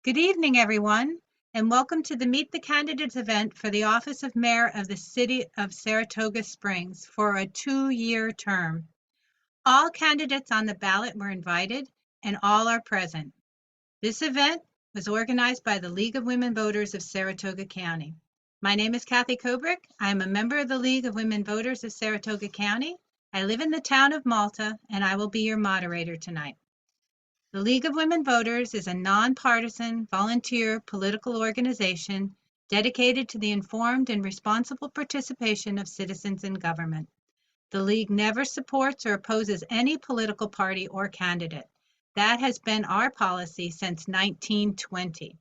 Good evening, everyone, and welcome to the Meet the Candidates event for the office of Mayor of the City of Saratoga Springs for a 2-year term. All candidates on the ballot were invited, and all are present. This event was organized by the League of Women Voters of Saratoga County. My name is Kathy Kobrick. I am a member of the League of Women Voters of Saratoga County. I live in the town of Malta, and I will be your moderator tonight. The League of Women Voters is a nonpartisan, volunteer political organization dedicated to the informed and responsible participation of citizens in government. The League never supports or opposes any political party or candidate. That has been our policy since 1920.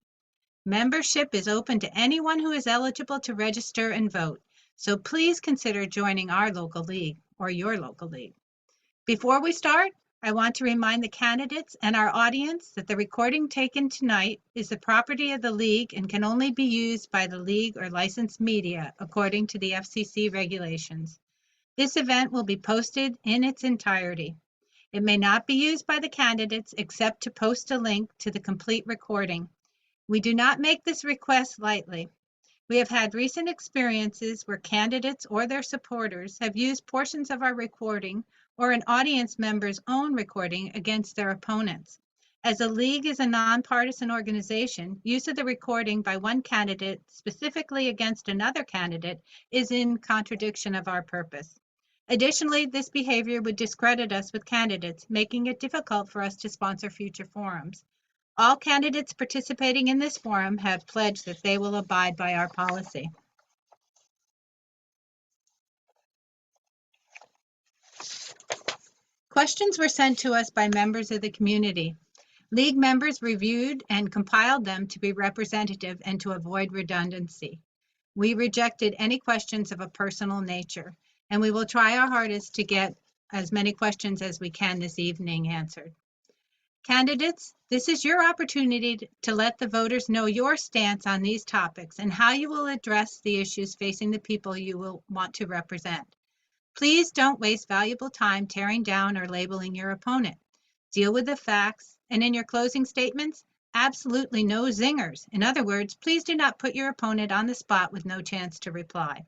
Membership is open to anyone who is eligible to register and vote, so please consider joining our local league or your local league. Before we start, I want to remind the candidates and our audience that the recording taken tonight is the property of the League and can only be used by the League or licensed media according to the FCC regulations. This event will be posted in its entirety. It may not be used by the candidates except to post a link to the complete recording. We do not make this request lightly. We have had recent experiences where candidates or their supporters have used portions of our recording or an audience member's own recording against their opponents. As the League is a nonpartisan organization, use of the recording by one candidate specifically against another candidate is in contradiction of our purpose. Additionally, this behavior would discredit us with candidates, making it difficult for us to sponsor future forums. All candidates participating in this forum have pledged that they will abide by our policy. Questions were sent to us by members of the community. League members reviewed and compiled them to be representative and to avoid redundancy. We rejected any questions of a personal nature, and we will try our hardest to get as many questions as we can this evening answered. Candidates, this is your opportunity to let the voters know your stance on these topics and how you will address the issues facing the people you will want to represent. Please don't waste valuable time tearing down or labeling your opponent. Deal with the facts, and in your closing statements, absolutely no zingers. In other words, please do not put your opponent on the spot with no chance to reply.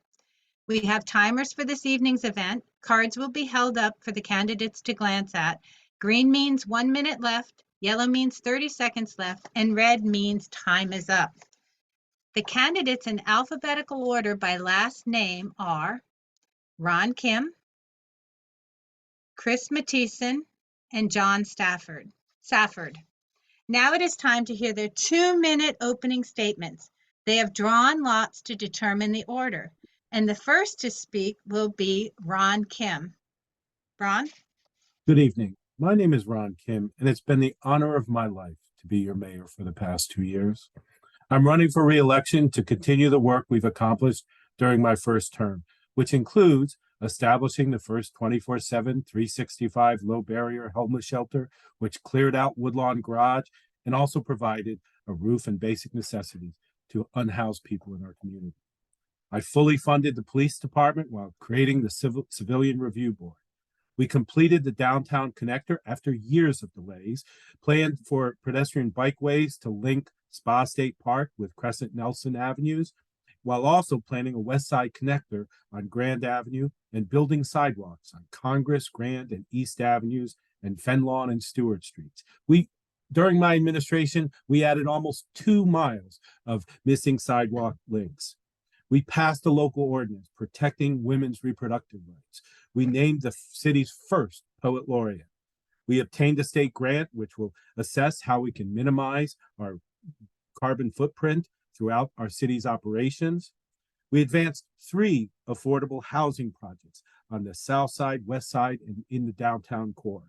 We have timers for this evening's event. Cards will be held up for the candidates to glance at. Green means 1 minute left, yellow means 30 seconds left, and red means time is up. The candidates in alphabetical order by last name are Ron Kim, Chris Mathiesen, and John Safford. Now it is time to hear their 2-minute opening statements. They have drawn lots to determine the order, and the first to speak will be Ron Kim. Ron? Good evening. My name is Ron Kim, and it's been the honor of my life to be your mayor for the past 2 years. I'm running for re-election to continue the work we've accomplished during my first term, which includes establishing the first 24/7, 365 low-barrier homeless shelter, which cleared out Woodlawn Garage and also provided a roof and basic necessities to unhoused people in our community. I fully funded the police department while creating the Civilian Review Board. We completed the downtown connector after years of delays, planned for pedestrian bikeways to link Spa State Park with Crescent Nelson Avenues, while also planning a west side connector on Grand Avenue and building sidewalks on Congress, Grand, and East Avenues and Fenlawn and Stewart Streets. During my administration, we added almost 2 miles of missing sidewalk links. We passed a local ordinance protecting women's reproductive rights. We named the city's first poet laureate. We obtained a state grant, which will assess how we can minimize our carbon footprint throughout our city's operations. We advanced 3 affordable housing projects on the south side, west side, and in the downtown core.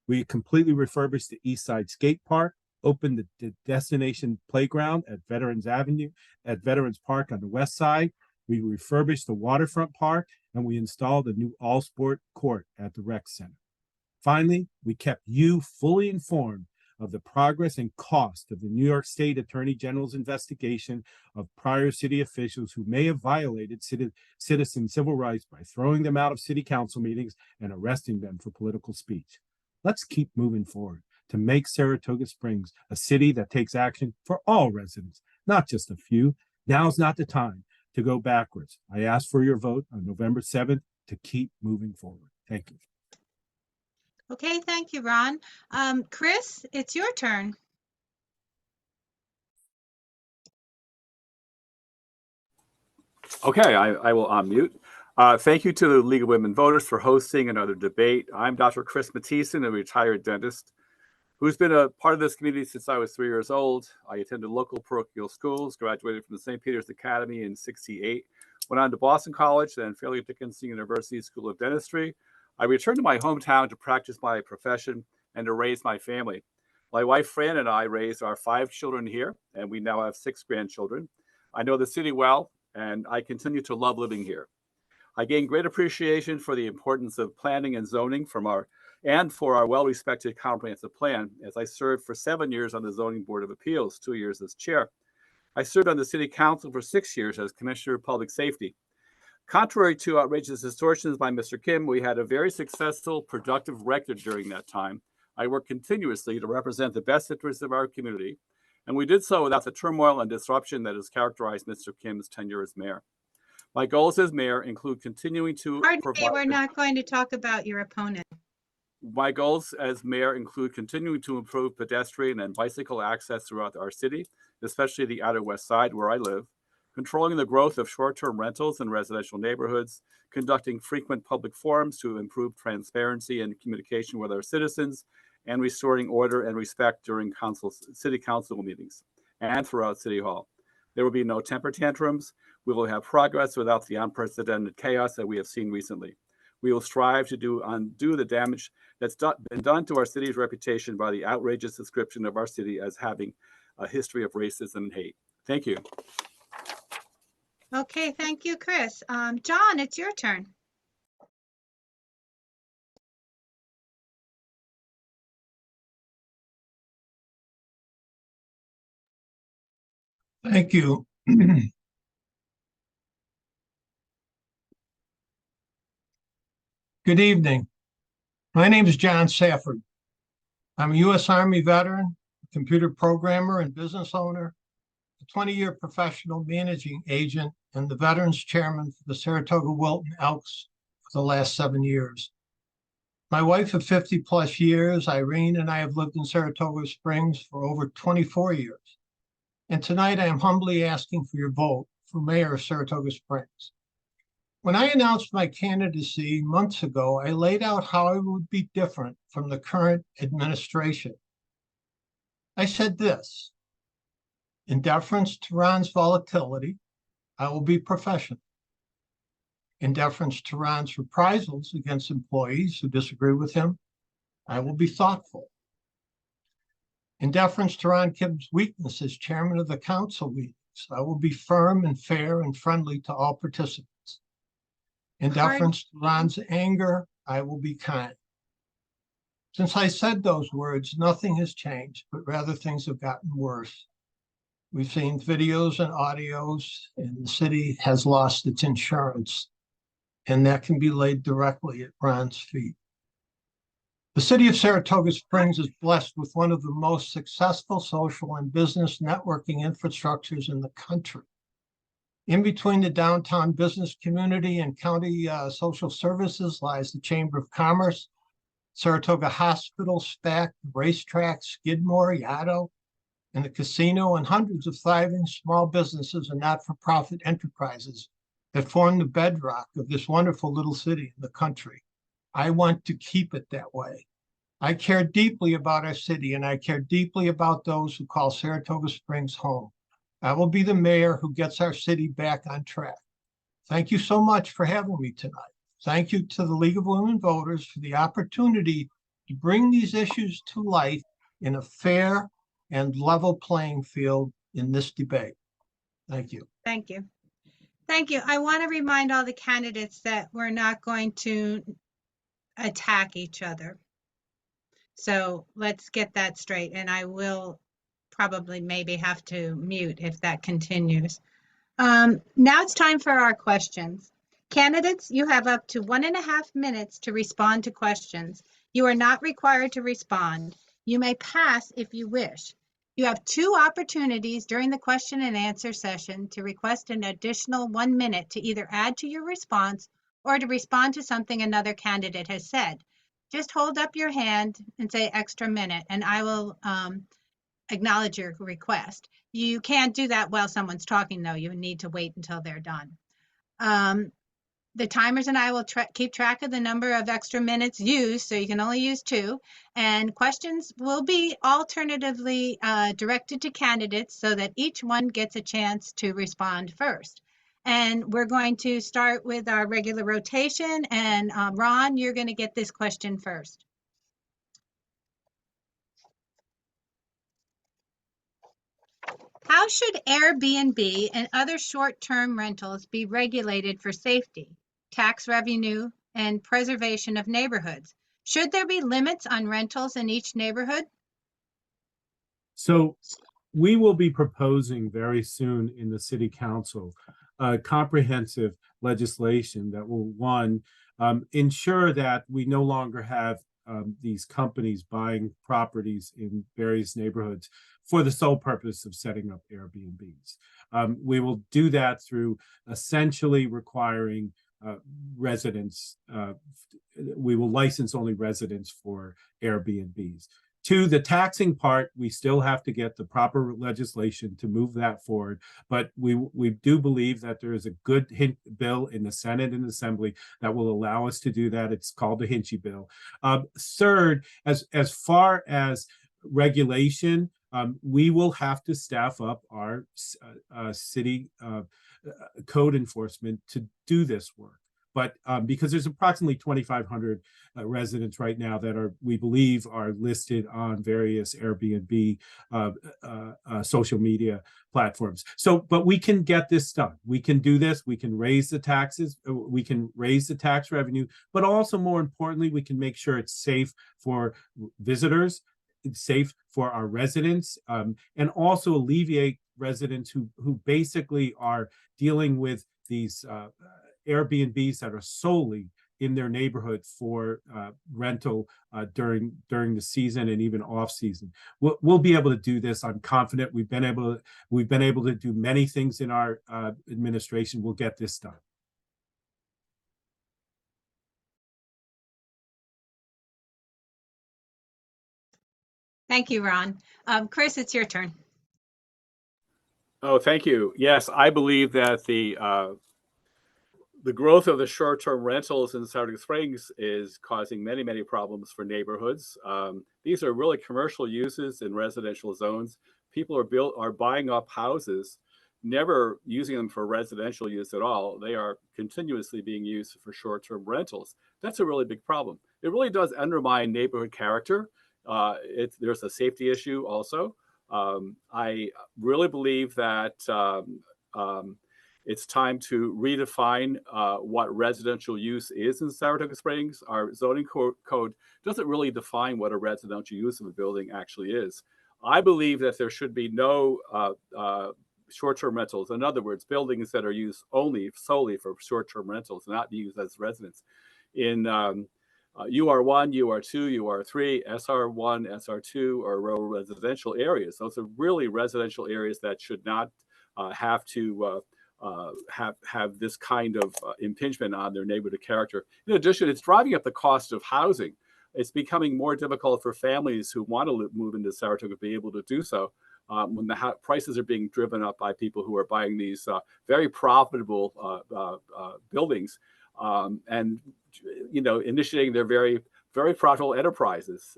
We completely refurbished the East Side Skate Park, opened the destination playground at Veterans Park on the west side. We refurbished the waterfront park, and we installed a new all-sport court at the rec center. Finally, we kept you fully informed of the progress and cost of the New York State Attorney General's investigation of prior city officials who may have violated citizen civil rights by throwing them out of city council meetings and arresting them for political speech. Let's keep moving forward to make Saratoga Springs a city that takes action for all residents, not just a few. Now's not the time to go backwards. I ask for your vote on November 7th to keep moving forward. Thank you. Okay, thank you, Ron. Chris, it's your turn. Okay, I will unmute. Thank you to the League of Women Voters for hosting another debate. I'm Dr. Chris Mathiesen, a retired dentist who's been a part of this community since I was 3 years old. I attended local parochial schools, graduated from the St. Peter's Academy in '68, went on to Boston College, then Fairleigh Dickinson University School of Dentistry. I returned to my hometown to practice my profession and to raise my family. My wife, Fran, and I raised our 5 children here, and we now have 6 grandchildren. I know the city well, and I continue to love living here. I gained great appreciation for the importance of planning and zoning for our well-respected comprehensive plan as I served for 7 years on the Zoning Board of Appeals, 2 years as chair. I served on the City Council for 6 years as Commissioner of Public Safety. Contrary to outrageous distortions by Mr. Kim, we had a very successful, productive record during that time. I worked continuously to represent the best interests of our community, and we did so without the turmoil and disruption that has characterized Mr. Kim's tenure as mayor. My goals as mayor include continuing to Pardon me, we're not going to talk about your opponent. My goals as mayor include continuing to improve pedestrian and bicycle access throughout our city, especially the outer west side where I live, controlling the growth of short-term rentals in residential neighborhoods, conducting frequent public forums to improve transparency and communication with our citizens, and restoring order and respect during city council meetings and throughout City Hall. There will be no temper tantrums. We will have progress without the unprecedented chaos that we have seen recently. We will strive to undo the damage that's been done to our city's reputation by the outrageous description of our city as having a history of racism and hate. Thank you. Okay, thank you, Chris. John, it's your turn. Thank you. Good evening. My name is John Safford. I'm a U.S. Army veteran, a computer programmer and business owner, a 20-year professional managing agent, and the Veterans Chairman for the Saratoga Wilton Elks for the last 7 years. My wife of 50 plus years, Irene, and I have lived in Saratoga Springs for over 24 years. And tonight I am humbly asking for your vote for Mayor of Saratoga Springs. When I announced my candidacy months ago, I laid out how I would be different from the current administration. I said this: in deference to Ron's volatility, I will be professional. In deference to Ron's reprisals against employees who disagree with him, I will be thoughtful. In deference to Ron Kim's weakness as chairman of the council meetings, I will be firm and fair and friendly to all participants. In deference to Ron's anger, I will be kind. Since I said those words, nothing has changed, but rather things have gotten worse. We've seen videos and audios, and the city has lost its insurance, and that can be laid directly at Ron's feet. The city of Saratoga Springs is blessed with one of the most successful social and business networking infrastructures in the country. In between the downtown business community and county social services lies the Chamber of Commerce, Saratoga Hospital, SPAC, Racetrack, Skidmore, Yaddo, and the casino, and hundreds of thriving small businesses and not-for-profit enterprises that form the bedrock of this wonderful little city in the country. I want to keep it that way. I care deeply about our city, and I care deeply about those who call Saratoga Springs home. I will be the mayor who gets our city back on track. Thank you so much for having me tonight. Thank you to the League of Women Voters for the opportunity to bring these issues to light in a fair and level playing field in this debate. Thank you. Thank you. Thank you. I want to remind all the candidates that we're not going to attack each other. So let's get that straight. And I will probably maybe have to mute if that continues. Now it's time for our questions. Candidates, you have up to 1.5 minutes to respond to questions. You are not required to respond. You may pass if you wish. You have 2 opportunities during the question and answer session to request an additional 1 minute to either add to your response or to respond to something another candidate has said. Just hold up your hand and say extra minute, and I will acknowledge your request. You can't do that while someone's talking, though. You need to wait until they're done. The timers and I will keep track of the number of extra minutes used, so you can only use 2. And questions will be alternatively directed to candidates so that each one gets a chance to respond first. And we're going to start with our regular rotation. And Ron, you're going to get this question first. How should Airbnb and other short-term rentals be regulated for safety, tax revenue, and preservation of neighborhoods? Should there be limits on rentals in each neighborhood? So we will be proposing very soon in the city council comprehensive legislation that will, one, ensure that we no longer have these companies buying properties in various neighborhoods for the sole purpose of setting up Airbnbs. We will do that through essentially requiring residents. We will license only residents for Airbnbs. 2, the taxing part, we still have to get the proper legislation to move that forward. But we do believe that there is a good bill in the Senate and Assembly that will allow us to do that. It's called the Hinchy bill. 3rd, as far as regulation, we will have to staff up our city code enforcement to do this work. But because there's approximately 2,500 residents right now that we believe are listed on various Airbnb social media platforms. But we can get this done. We can do this. We can raise the taxes. We can raise the tax revenue. But also, more importantly, we can make sure it's safe for visitors, it's safe for our residents, and also alleviate residents who basically are dealing with these Airbnbs that are solely in their neighborhood for rental during the season and even off season. We'll be able to do this. I'm confident. We've been able to do many things in our administration. We'll get this done. Thank you, Ron. Chris, it's your turn. Oh, thank you. Yes, I believe that the growth of the short-term rentals in Saratoga Springs is causing many, many problems for neighborhoods. These are really commercial uses in residential zones. People are buying up houses, never using them for residential use at all. They are continuously being used for short-term rentals. That's a really big problem. It really does undermine neighborhood character. There's a safety issue also. I really believe that it's time to redefine what residential use is in Saratoga Springs. Our zoning code doesn't really define what a residential use of a building actually is. I believe that there should be no short-term rentals. In other words, buildings that are used solely for short-term rentals, not used as residents. In UR1, UR2, UR3, SR1, SR2 are rural residential areas. Those are really residential areas that should not have to have this kind of impingement on their neighborhood character. In addition, it's driving up the cost of housing. It's becoming more difficult for families who want to move into Saratoga to be able to do so when the prices are being driven up by people who are buying these very profitable buildings and initiating their very, very profitable enterprises,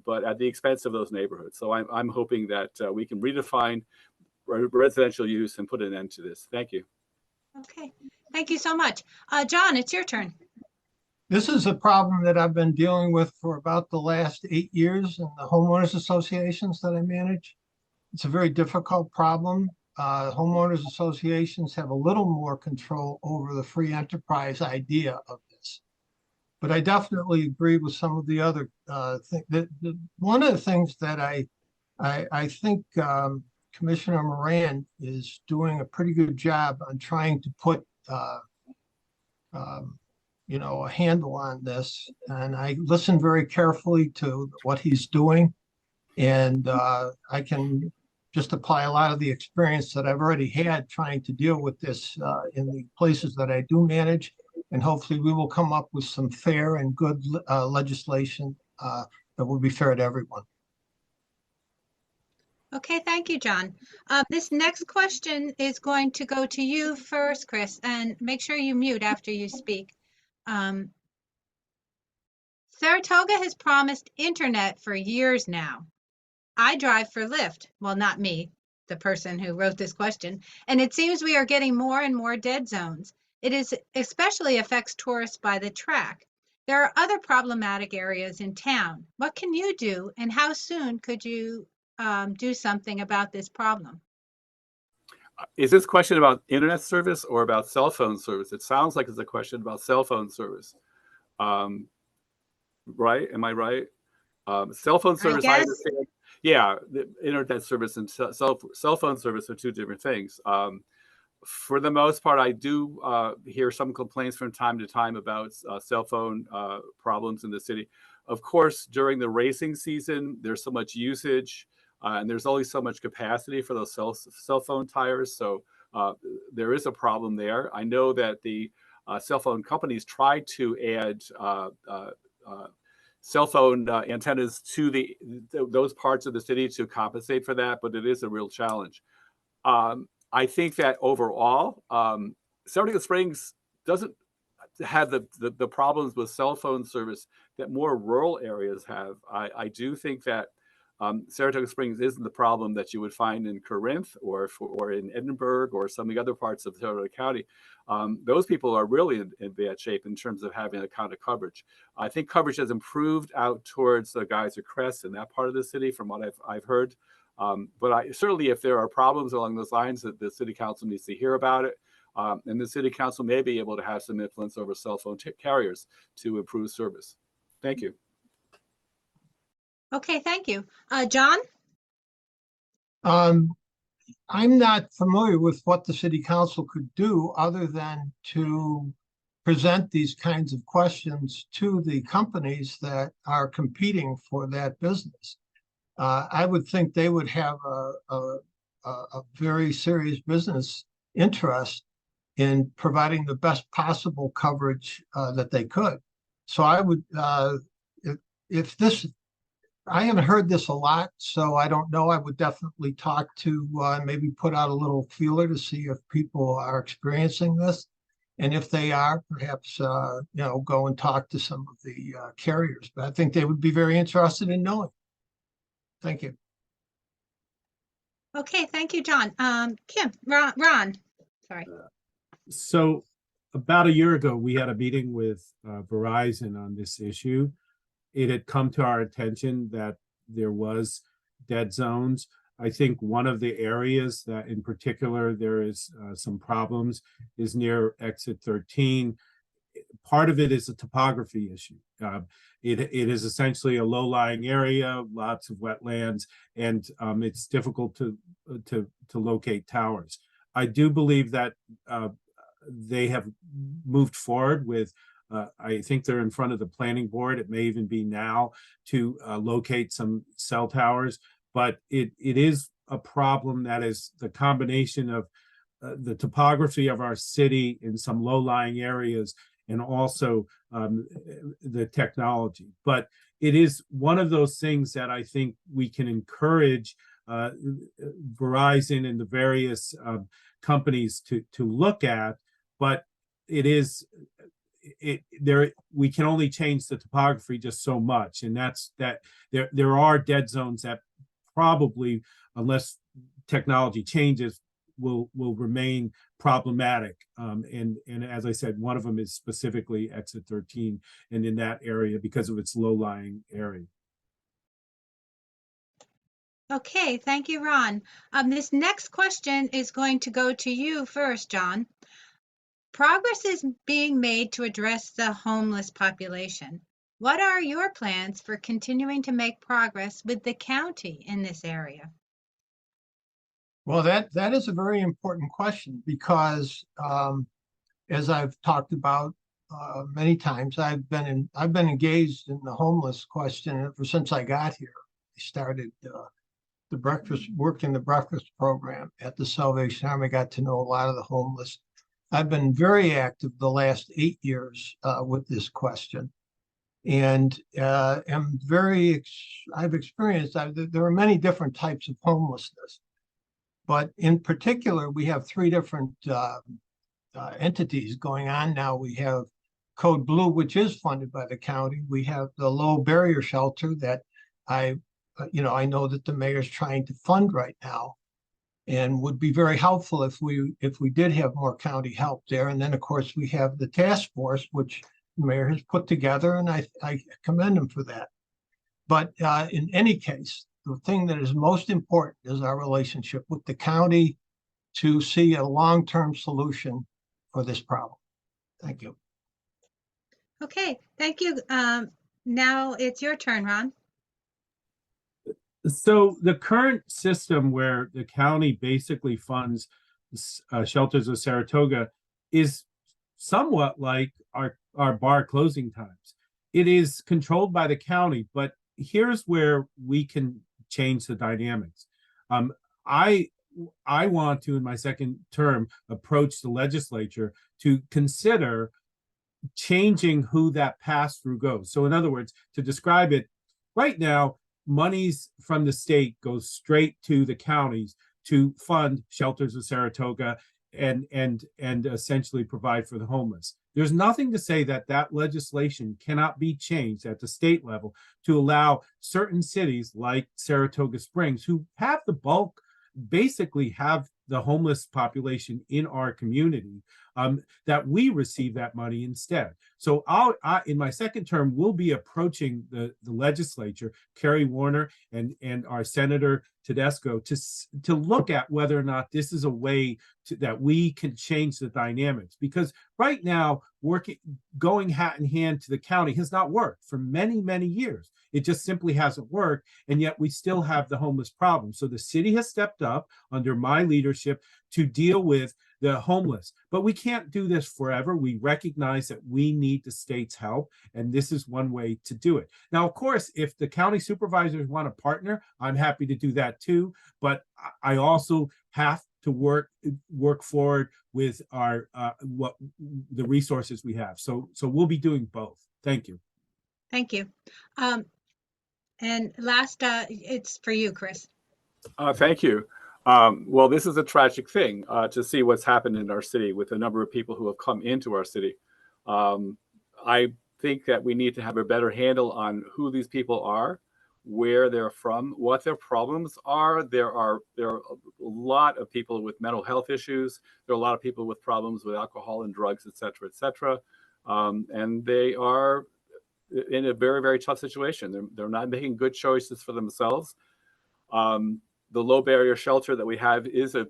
but at the expense of those neighborhoods. So I'm hoping that we can redefine residential use and put an end to this. Thank you. Okay, thank you so much. John, it's your turn. This is a problem that I've been dealing with for about the last 8 years in the homeowners associations that I manage. It's a very difficult problem. Homeowners associations have a little more control over the free enterprise idea of this. But I definitely agree with some of the other things. One of the things that I think Commissioner Moran is doing a pretty good job on trying to put a handle on this. And I listen very carefully to what he's doing. And I can just apply a lot of the experience that I've already had trying to deal with this in the places that I do manage. And hopefully we will come up with some fair and good legislation that will be fair to everyone. Okay, thank you, John. This next question is going to go to you first, Chris, and make sure you mute after you speak. Saratoga has promised internet for years now. I drive for Lyft. Well, not me, the person who wrote this question. And it seems we are getting more and more dead zones. It is especially affects tourists by the track. There are other problematic areas in town. What can you do, and how soon could you do something about this problem? Is this question about internet service or about cell phone service? It sounds like it's a question about cell phone service. Right? Am I right? Cell phone service, I understand. Yeah, the internet service and cell phone service are two different things. For the most part, I do hear some complaints from time to time about cell phone problems in the city. Of course, during the racing season, there's so much usage and there's only so much capacity for those cell phone tires. So there is a problem there. I know that the cell phone companies try to add cell phone antennas to those parts of the city to compensate for that, but it is a real challenge. I think that overall, Saratoga Springs doesn't have the problems with cell phone service that more rural areas have. I do think that Saratoga Springs isn't the problem that you would find in Corinth or in Edinburgh or some of the other parts of Saratoga County. Those people are really in bad shape in terms of having a kind of coverage. I think coverage has improved out towards the Geyser Crest in that part of the city from what I've heard. But certainly if there are problems along those lines, that the city council needs to hear about it. And the city council may be able to have some influence over cell phone carriers to improve service. Thank you. Okay, thank you. John? I'm not familiar with what the city council could do other than to present these kinds of questions to the companies that are competing for that business. I would think they would have a very serious business interest in providing the best possible coverage that they could. So I would, if this, I haven't heard this a lot, so I don't know. I would definitely talk to maybe put out a little feeler to see if people are experiencing this. And if they are, perhaps, go and talk to some of the carriers. But I think they would be very interested in knowing. Thank you. Okay, thank you, John. Ron, sorry. So about a year ago, we had a meeting with Verizon on this issue. It had come to our attention that there was dead zones. I think one of the areas that in particular there is some problems is near exit 13. Part of it is a topography issue. It is essentially a low-lying area, lots of wetlands, and it's difficult to locate towers. I do believe that they have moved forward with, I think they're in front of the planning board. It may even be now to locate some cell towers, but it is a problem that is the combination of the topography of our city in some low-lying areas and also the technology. But it is one of those things that I think we can encourage Verizon and the various companies to look at, but we can only change the topography just so much, and that's that there are dead zones that probably, unless technology changes, will remain problematic. And as I said, one of them is specifically exit 13 and in that area because of its low-lying area. Okay, thank you, Ron. This next question is going to go to you first, John. Progress is being made to address the homeless population. What are your plans for continuing to make progress with the county in this area? Well, that is a very important question because, as I've talked about many times, I've been engaged in the homeless question ever since I got here. started the working the breakfast program at the Salvation Army. I got to know a lot of the homeless. I've been very active the last 8 years with this question. And I've experienced, there are many different types of homelessness. But in particular, we have three different entities going on now. We have Code Blue, which is funded by the county. We have the low barrier shelter that I know that the mayor's trying to fund right now, and would be very helpful if we did have more county help there. And then, of course, we have the task force, which the mayor has put together, and I commend him for that. But in any case, the thing that is most important is our relationship with the county to see a long-term solution for this problem. Thank you. Okay, thank you. Now it's your turn, Ron. So the current system where the county basically funds Shelters of Saratoga is somewhat like our bar closing times. It is controlled by the county, but here's where we can change the dynamics. I want to, in my second term, approach the legislature to consider changing who that pass-through goes. So in other words, to describe it, right now, monies from the state goes straight to the counties to fund Shelters of Saratoga and essentially provide for the homeless. There's nothing to say that that legislation cannot be changed at the state level to allow certain cities like Saratoga Springs, who have the bulk, basically have the homeless population in our community, that we receive that money instead. So in my second term, we'll be approaching the legislature, Kerry Warner and our Senator Tedesco, to look at whether or not this is a way that we can change the dynamics. Because right now, going hat in hand to the county has not worked for many, many years. It just simply hasn't worked, and yet we still have the homeless problem. So the city has stepped up under my leadership to deal with the homeless. But we can't do this forever. We recognize that we need the state's help, and this is one way to do it. Now, of course, if the county supervisors want to partner, I'm happy to do that too. But I also have to work forward with our the resources we have. So we'll be doing both. Thank you. Thank you. And last, it's for you, Chris. Thank you. Well, this is a tragic thing to see what's happened in our city with the number of people who have come into our city. I think that we need to have a better handle on who these people are, where they're from, what their problems are. There are a lot of people with mental health issues. There are a lot of people with problems with alcohol and drugs, et cetera, et cetera. And they are in a very, very tough situation. They're not making good choices for themselves. The low barrier shelter that we have is a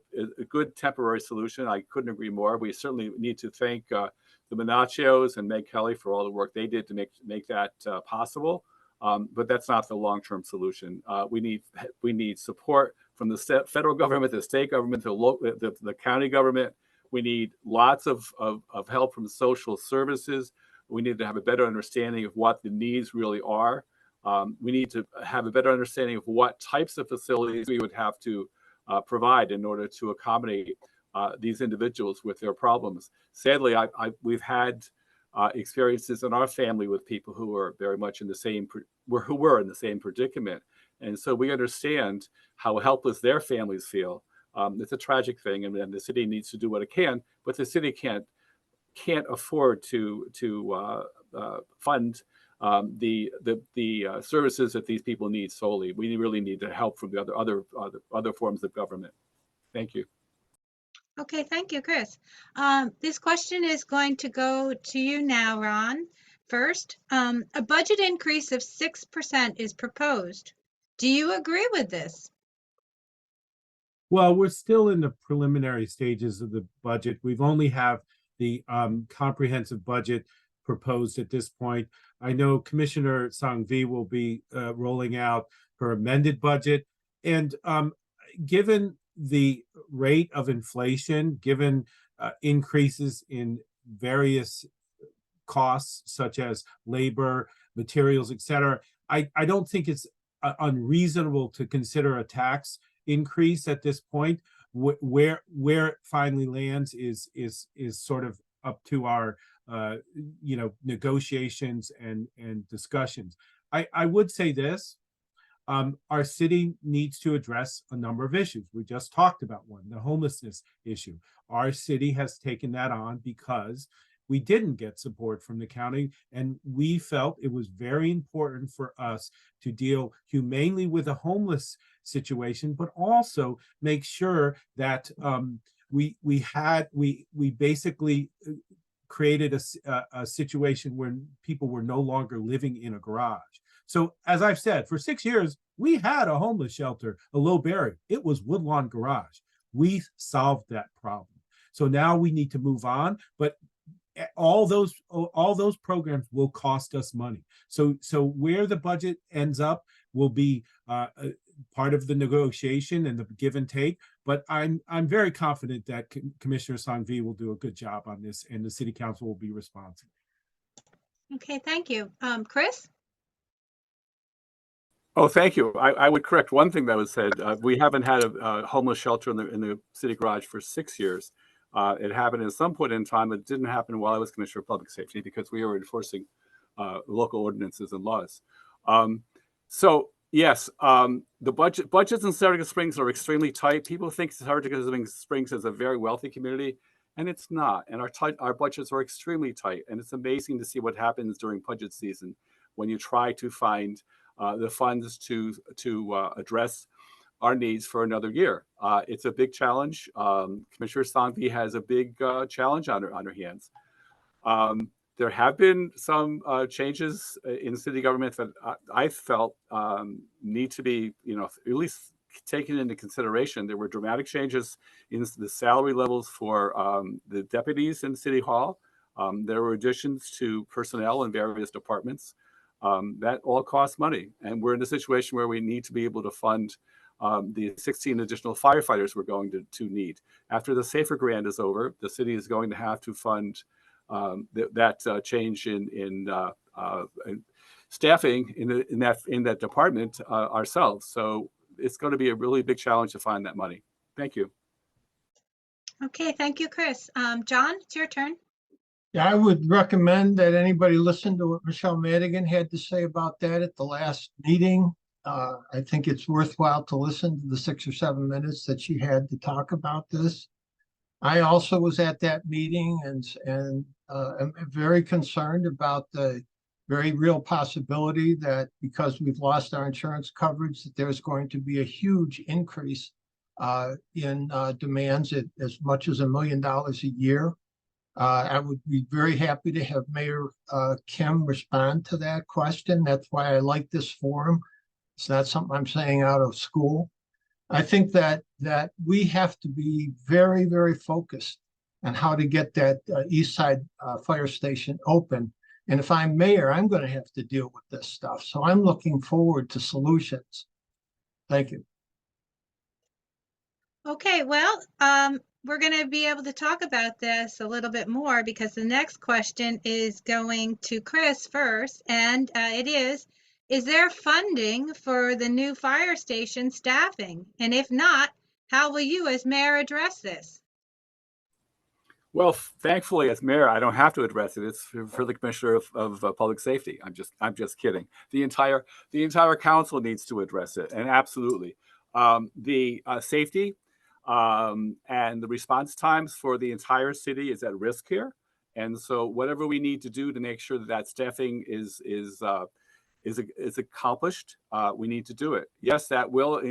good temporary solution. I couldn't agree more. We certainly need to thank the Monachios and Meg Kelly for all the work they did to make that possible. But that's not the long-term solution. We need support from the federal government, the state government, the county government. We need lots of help from social services. We need to have a better understanding of what the needs really are. We need to have a better understanding of what types of facilities we would have to provide in order to accommodate these individuals with their problems. Sadly, we've had experiences in our family with people who are very much in the same predicament, and so we understand how helpless their families feel. It's a tragic thing, and the city needs to do what it can, but the city can't afford to fund the services that these people need solely. We really need the help from the other forms of government. Thank you. Okay, thank you, Chris. This question is going to go to you now, Ron. First, a budget increase of 6% is proposed. Do you agree with this? Well, we're still in the preliminary stages of the budget. We've only have the comprehensive budget proposed at this point. I know Commissioner Sangvi will be rolling out her amended budget. And given the rate of inflation, given increases in various costs such as labor, materials, et cetera, I don't think it's unreasonable to consider a tax increase at this point. Where it finally lands is sort of up to our negotiations and discussions. I would say this. Our city needs to address a number of issues. We just talked about one, the homelessness issue. Our city has taken that on because we didn't get support from the county, and we felt it was very important for us to deal humanely with the homeless situation, but also make sure that we basically created a situation where people were no longer living in a garage. So as I've said, for 6 years, we had a homeless shelter, a low barrier. It was Woodlawn Garage. We solved that problem. So now we need to move on, but all those programs will cost us money. So where the budget ends up will be part of the negotiation and the give and take. But I'm very confident that Commissioner Sangvi will do a good job on this, and the City Council will be responsive. Okay, thank you. Chris? Oh, thank you. I would correct one thing that was said. We haven't had a homeless shelter in the city garage for 6 years. It happened at some point in time. It didn't happen while I was Commissioner of Public Safety because we were enforcing local ordinances and laws. So yes, the budgets in Saratoga Springs are extremely tight. People think Saratoga Springs is a very wealthy community, and it's not. And our budgets are extremely tight. And it's amazing to see what happens during budget season when you try to find the funds to address our needs for another year. It's a big challenge. Commissioner Sangvi has a big challenge on her hands. There have been some changes in city government that I felt need to be, at least taken into consideration. There were dramatic changes in the salary levels for the deputies in City Hall. There were additions to personnel in various departments. That all costs money. And we're in a situation where we need to be able to fund the 16 additional firefighters we're going to need. After the SAFER grant is over, the city is going to have to fund that change in staffing in that department ourselves. So it's going to be a really big challenge to find that money. Thank you. Okay, thank you, Chris. John, it's your turn. Yeah, I would recommend that anybody listen to what Michelle Madigan had to say about that at the last meeting. I think it's worthwhile to listen to the 6 or 7 minutes that she had to talk about this. I also was at that meeting and am very concerned about the very real possibility that because we've lost our insurance coverage, that there's going to be a huge increase in demands at as much as $1 million a year. I would be very happy to have Mayor Kim respond to that question. That's why I like this forum. It's not something I'm saying out of school. I think that we have to be very, very focused on how to get that East Side fire station open. And if I'm mayor, I'm going to have to deal with this stuff. So I'm looking forward to solutions. Thank you. Okay, well, we're going to be able to talk about this a little bit more because the next question is going to Chris first, and it is there funding for the new fire station staffing? And if not, how will you as mayor address this? Well, thankfully, as mayor, I don't have to address it. It's for the commissioner of public safety. I'm just kidding. The entire council needs to address it, and absolutely, the safety and the response times for the entire city is at risk here. And so, whatever we need to do to make sure that staffing is accomplished, we need to do it. Yes, that will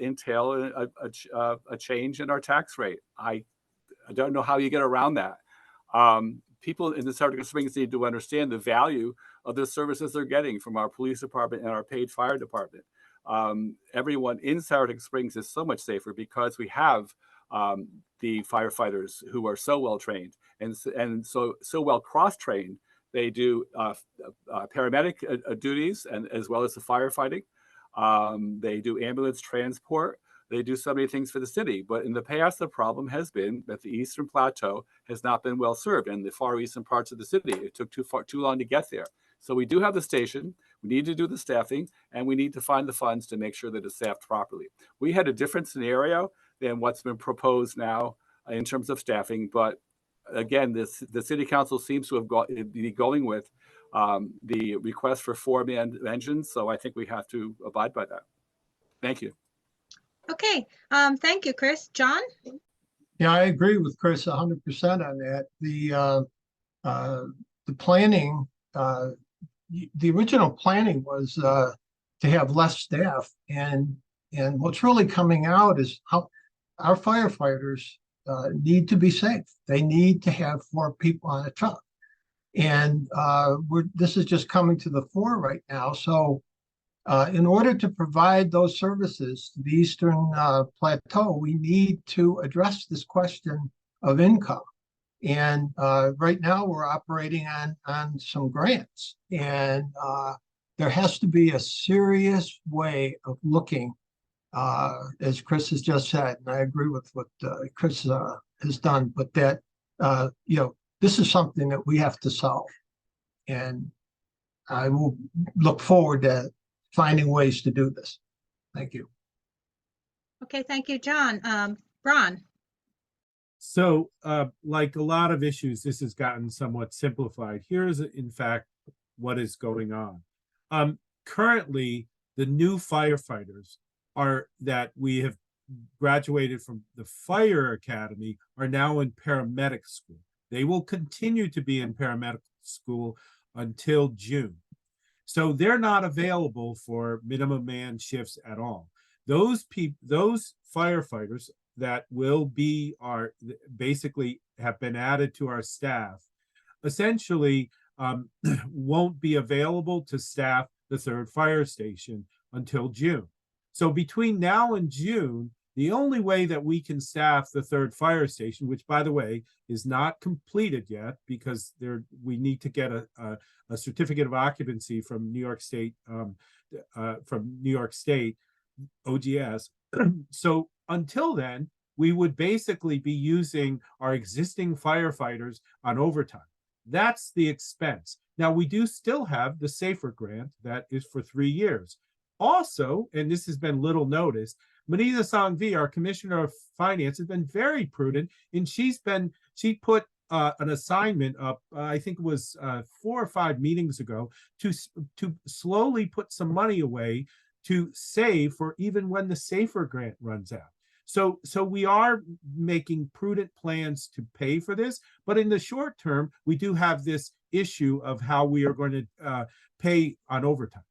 entail a change in our tax rate. I don't know how you get around that. People in the Saratoga Springs need to understand the value of the services they're getting from our police department and our paid fire department. Everyone in Saratoga Springs is so much safer because we have the firefighters who are so well trained and so well cross trained. They do paramedic duties and as well as the firefighting. They do ambulance transport. They do so many things for the city. But in the past, the problem has been that the Eastern Plateau has not been well served and the far eastern parts of the city. It took too long to get there. So we do have the station. We need to do the staffing, and we need to find the funds to make sure that it's staffed properly. We had a different scenario than what's been proposed now in terms of staffing, but again, the city council seems to be going with the request for 4-man engines, so I think we have to abide by that. Thank you. Okay, thank you, Chris. John? Yeah, I agree with Chris 100% on that. The planning, the original planning was to have less staff, and what's really coming out is how our firefighters need to be safe. They need to have 4 people on a truck, and this is just coming to the fore right now. So in order to provide those services to the Eastern Plateau, we need to address this question of income. And right now we're operating on some grants, and there has to be a serious way of looking, as Chris has just said, and I agree with what Chris has done, but that, this is something that we have to solve. And I will look forward to finding ways to do this. Thank you. Okay, thank you, John. Ron? So, like a lot of issues, this has gotten somewhat simplified. Here's, in fact, what is going on. Currently, the new firefighters that we have graduated from the fire academy are now in paramedic school. They will continue to be in paramedic school until June. So they're not available for minimum man shifts at all. Those firefighters that will be basically have been added to our staff essentially won't be available to staff the 3rd fire station until June. So between now and June, the only way that we can staff the 3rd fire station, which by the way is not completed yet because we need to get a certificate of occupancy from New York State, OGS. So until then, we would basically be using our existing firefighters on overtime. That's the expense. Now, we do still have the SAFER grant that is for 3 years. Also, and this has been little noticed, Mathiesen and John, our Commissioner of Finance, has been very prudent, and she put an assignment up, I think it was 4 or 5 meetings ago, to slowly put some money away to save for even when the SAFER grant runs out. So we are making prudent plans to pay for this, but in the short term, we do have this issue of how we are going to pay on overtime.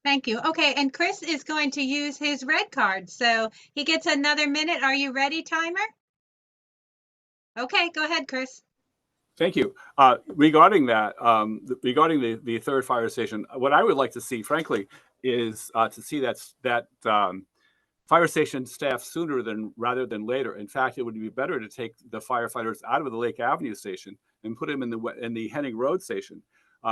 Thank you. Okay, and Chris is going to use his red card, so he gets another minute. Are you ready, timer? Okay, go ahead, Chris. Thank you. Regarding that, regarding the 3rd fire station, what I would like to see, frankly, is to see that fire station staff sooner rather than later. In fact, it would be better to take the firefighters out of the Lake Avenue station and put them in the Henning Road station.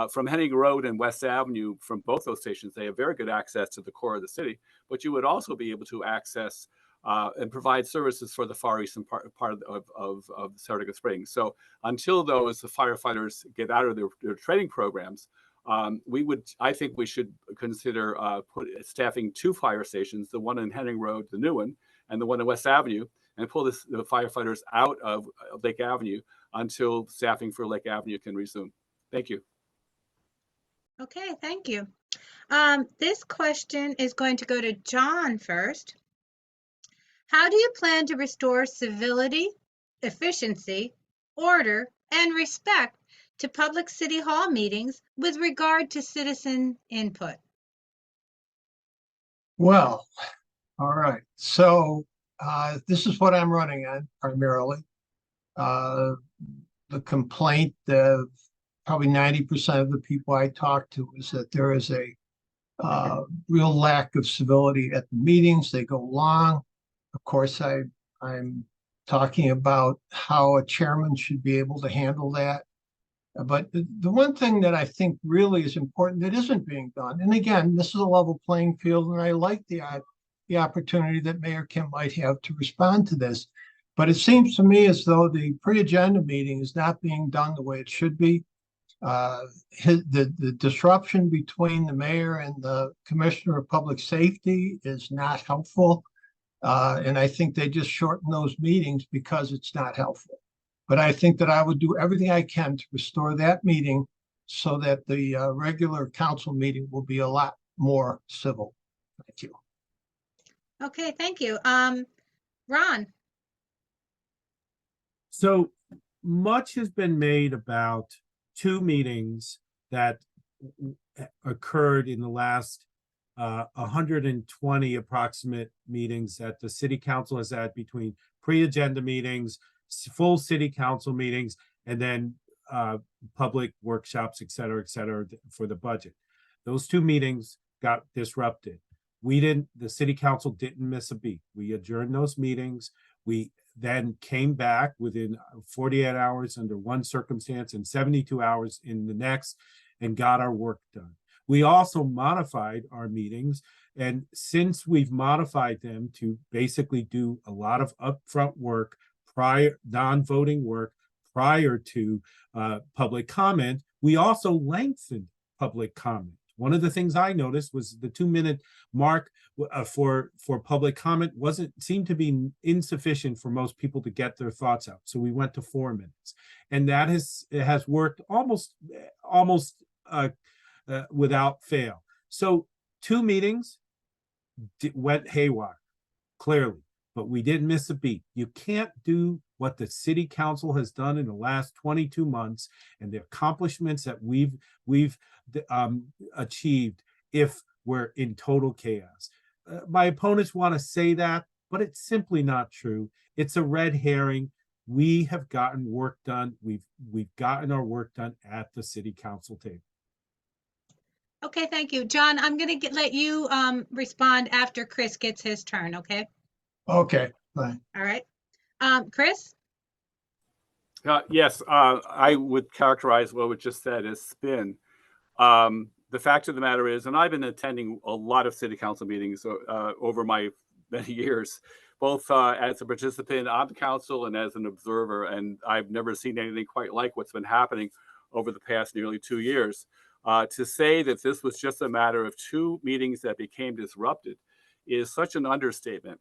From Henning Road and West Avenue, from both those stations, they have very good access to the core of the city, but you would also be able to access and provide services for the far eastern part of Saratoga Springs. So until the firefighters get out of their training programs, I think we should consider staffing 2 fire stations, the one in Henning Road, the new one, and the one in West Avenue, and pull the firefighters out of Lake Avenue until staffing for Lake Avenue can resume. Thank you. Okay, thank you. This question is going to go to John first. How do you plan to restore civility, efficiency, order, and respect to public city hall meetings with regard to citizen input? Well, all right. So this is what I'm running on primarily. The complaint of probably 90% of the people I talk to is that there is a real lack of civility at the meetings. They go long. Of course, I'm talking about how a chairman should be able to handle that. But the one thing that I think really is important that isn't being done, and again, this is a level playing field, and I like the opportunity that Mayor Kim might have to respond to this. But it seems to me as though the pre-agenda meeting is not being done the way it should be. The disruption between the mayor and the commissioner of public safety is not helpful. And I think they just shorten those meetings because it's not helpful. But I think that I would do everything I can to restore that meeting so that the regular council meeting will be a lot more civil. Thank you. Okay, thank you. Ron? So much has been made about two meetings that occurred in the last 120 approximate meetings that the city council has had between pre-agenda meetings, full city council meetings, and then public workshops, et cetera, for the budget. Those two meetings got disrupted. The city council didn't miss a beat. We adjourned those meetings. We then came back within 48 hours under one circumstance and 72 hours in the next and got our work done. We also modified our meetings, and since we've modified them to basically do a lot of upfront work, non-voting work prior to public comment, we also lengthened public comment. One of the things I noticed was the 2-minute mark for public comment seemed to be insufficient for most people to get their thoughts out. So we went to 4 minutes, and that has worked almost without fail. So 2 meetings went haywire, clearly, but we didn't miss a beat. You can't do what the city council has done in the last 22 months and the accomplishments that we've achieved if we're in total chaos. My opponents want to say that, but it's simply not true. It's a red herring. We have gotten work done. We've gotten our work done at the city council table. Okay, thank you. John, I'm going to let you respond after Chris gets his turn, okay? Okay, fine. All right. Chris? Yes, I would characterize what was just said as spin. The fact of the matter is, and I've been attending a lot of city council meetings over my many years, both as a participant on the council and as an observer, and I've never seen anything quite like what's been happening over the past nearly 2 years. To say that this was just a matter of 2 meetings that became disrupted is such an understatement.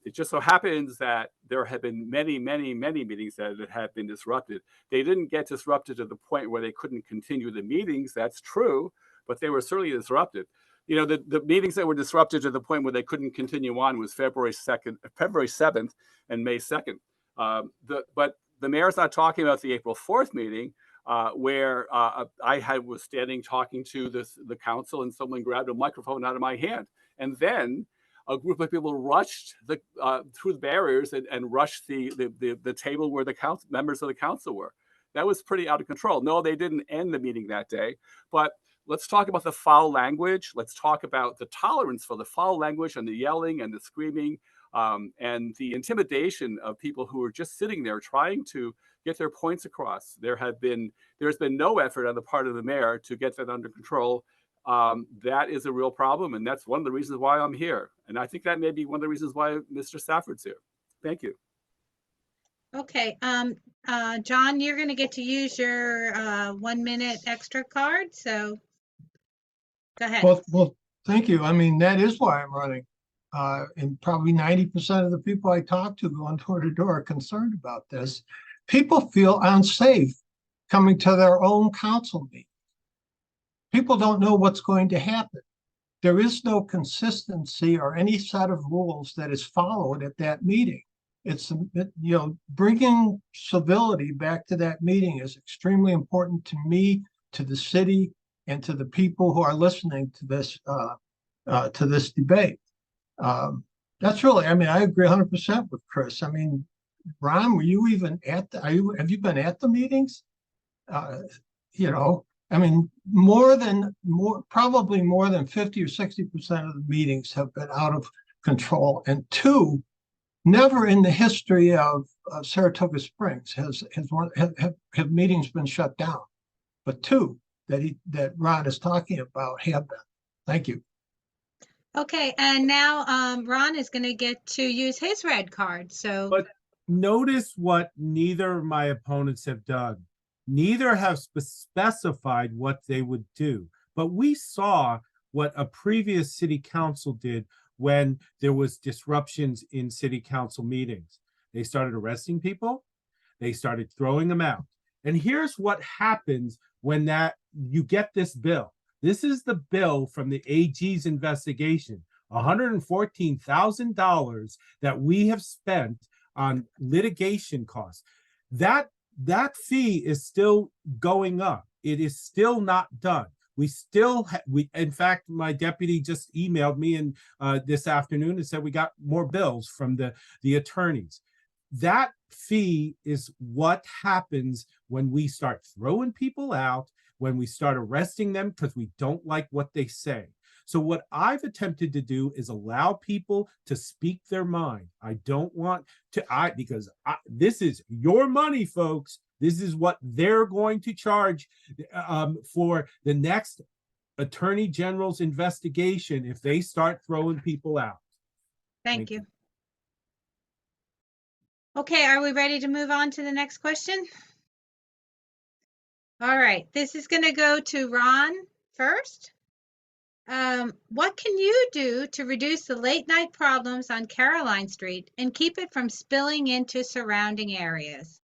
It just so happens that there have been many meetings that have been disrupted. They didn't get disrupted to the point where they couldn't continue the meetings. That's true, but they were certainly disrupted. You know, the meetings that were disrupted to the point where they couldn't continue on was February 7th and May 2nd. But the mayor's not talking about the April 4th meeting where I was standing talking to the council and someone grabbed a microphone out of my hand. And then a group of people rushed through the barriers and rushed the table where the members of the council were. That was pretty out of control. No, they didn't end the meeting that day, but let's talk about the foul language. Let's talk about the tolerance for the foul language and the yelling and the screaming and the intimidation of people who are just sitting there trying to get their points across. There's been no effort on the part of the mayor to get that under control. That is a real problem, and that's one of the reasons why I'm here. And I think that may be one of the reasons why Mr. Safford's here. Thank you. Okay, John, you're going to get to use your 1 minute extra card, so go ahead. Well, thank you. I mean, that is why I'm running. And probably 90% of the people I talk to going door to door are concerned about this. People feel unsafe coming to their own council meeting. People don't know what's going to happen. There is no consistency or any set of rules that is followed at that meeting. It's, bringing civility back to that meeting is extremely important to me, to the city, and to the people who are listening to this debate. That's really, I mean, I agree 100% with Chris. I mean, Ron, were you even have you been at the meetings? I mean, probably more than 50 or 60% of the meetings have been out of control. And 2, never in the history of Saratoga Springs have meetings been shut down. But 2 that Ron is talking about have been. Thank you. Okay, and now Ron is going to get to use his red card. So, but notice what neither of my opponents have done. Neither have specified what they would do. But we saw what a previous city council did when there was disruptions in city council meetings. They started arresting people. They started throwing them out. And here's what happens when that you get this bill. This is the bill from the AG's investigation. $114,000 that we have spent on litigation costs. That fee is still going up. It is still not done. We still in fact, my deputy just emailed me and this afternoon and said we got more bills from the attorneys. That fee is what happens when we start throwing people out, when we start arresting them because we don't like what they say. So what I've attempted to do is allow people to speak their mind. I don't want to, because this is your money, folks. This is what they're going to charge for the next attorney general's investigation if they start throwing people out. Thank you. Okay, are we ready to move on to the next question? All right, this is going to go to Ron first. What can you do to reduce the late night problems on Caroline Street and keep it from spilling into surrounding areas?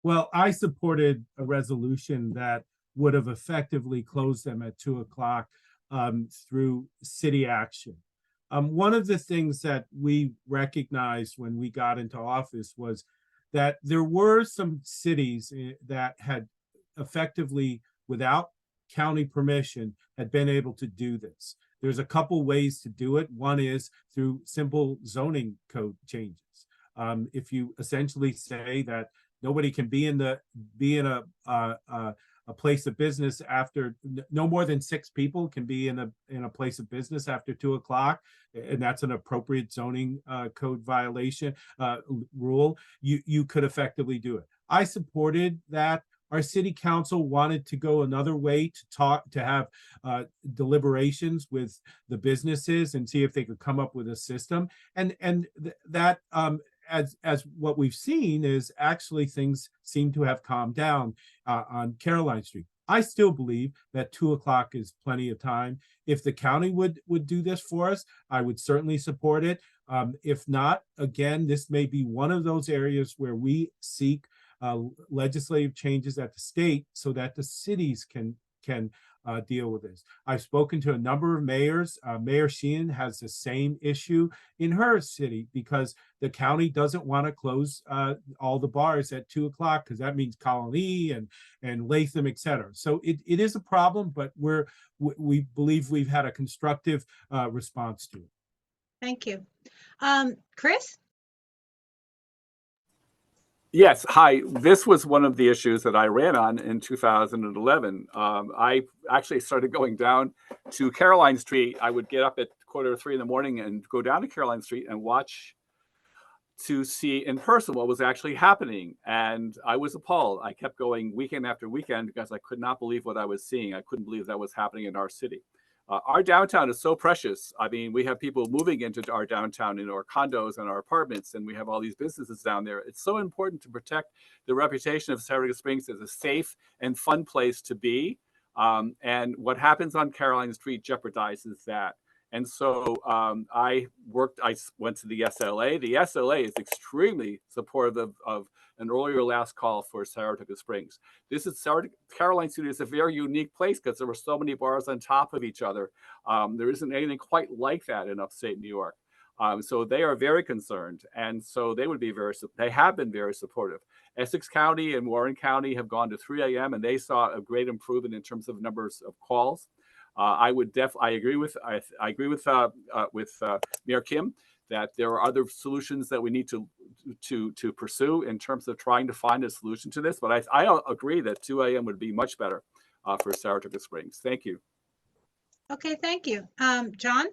Well, I supported a resolution that would have effectively closed them at 2:00 through city action. One of the things that we recognized when we got into office was that there were some cities that had effectively, without county permission, had been able to do this. There's a couple ways to do it. One is through simple zoning code changes. If you essentially say that nobody can be in a place of business after, no more than 6 people can be in a place of business after 2:00, and that's an appropriate zoning code violation rule, you could effectively do it. I supported that. Our city council wanted to go another way to have deliberations with the businesses and see if they could come up with a system. And that as what we've seen is actually things seem to have calmed down on Caroline Street. I still believe that 2:00 is plenty of time. If the county would do this for us, I would certainly support it. If not, again, this may be one of those areas where we seek legislative changes at the state so that the cities can deal with this. I've spoken to a number of mayors. Mayor Sheehan has the same issue in her city because the county doesn't want to close all the bars at 2:00 because that means Colony and Latham, et cetera. So it is a problem, but we believe we've had a constructive response to it. Thank you. Chris? Yes, hi. This was one of the issues that I ran on in 2011. I actually started going down to Caroline Street. I would get up at 2:45 in the morning and go down to Caroline Street and watch to see in person what was actually happening. And I was appalled. I kept going weekend after weekend because I could not believe what I was seeing. I couldn't believe that was happening in our city. Our downtown is so precious. I mean, we have people moving into our downtown in our condos and our apartments, and we have all these businesses down there. It's so important to protect the reputation of Saratoga Springs as a safe and fun place to be. And what happens on Caroline Street jeopardizes that. And so I went to the SLA. The SLA is extremely supportive of an earlier last call for Saratoga Springs. Caroline Street is a very unique place because there were so many bars on top of each other. There isn't anything quite like that in upstate New York. So they are very concerned. And so they have been very supportive. Essex County and Warren County have gone to 3 a.m. and they saw a great improvement in terms of numbers of calls. I agree with Mayor Kim that there are other solutions that we need to pursue in terms of trying to find a solution to this. But I agree that 2 a.m. would be much better for Saratoga Springs. Thank you. Okay, thank you. John?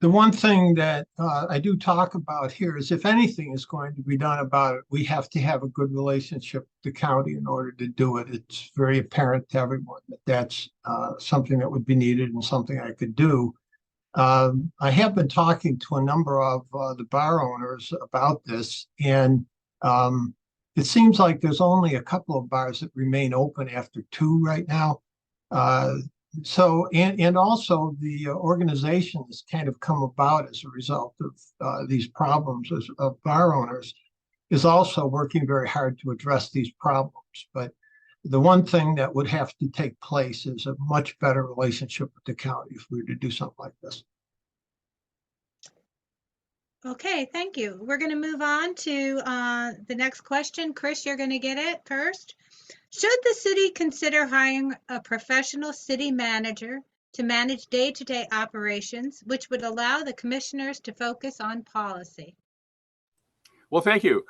The one thing that I do talk about here is if anything is going to be done about it, we have to have a good relationship with the county in order to do it. It's very apparent to everyone that that's something that would be needed and something I could do. I have been talking to a number of the bar owners about this, and it seems like there's only a couple of bars that remain open after 2 right now. And also the organization has kind of come about as a result of these problems of bar owners, is also working very hard to address these problems. But the one thing that would have to take place is a much better relationship with the county if we were to do something like this. Okay, thank you. We're going to move on to the next question. Chris, you're going to get it first. Should the city consider hiring a professional city manager to manage day-to-day operations, which would allow the commissioners to focus on policy? Well, thank you.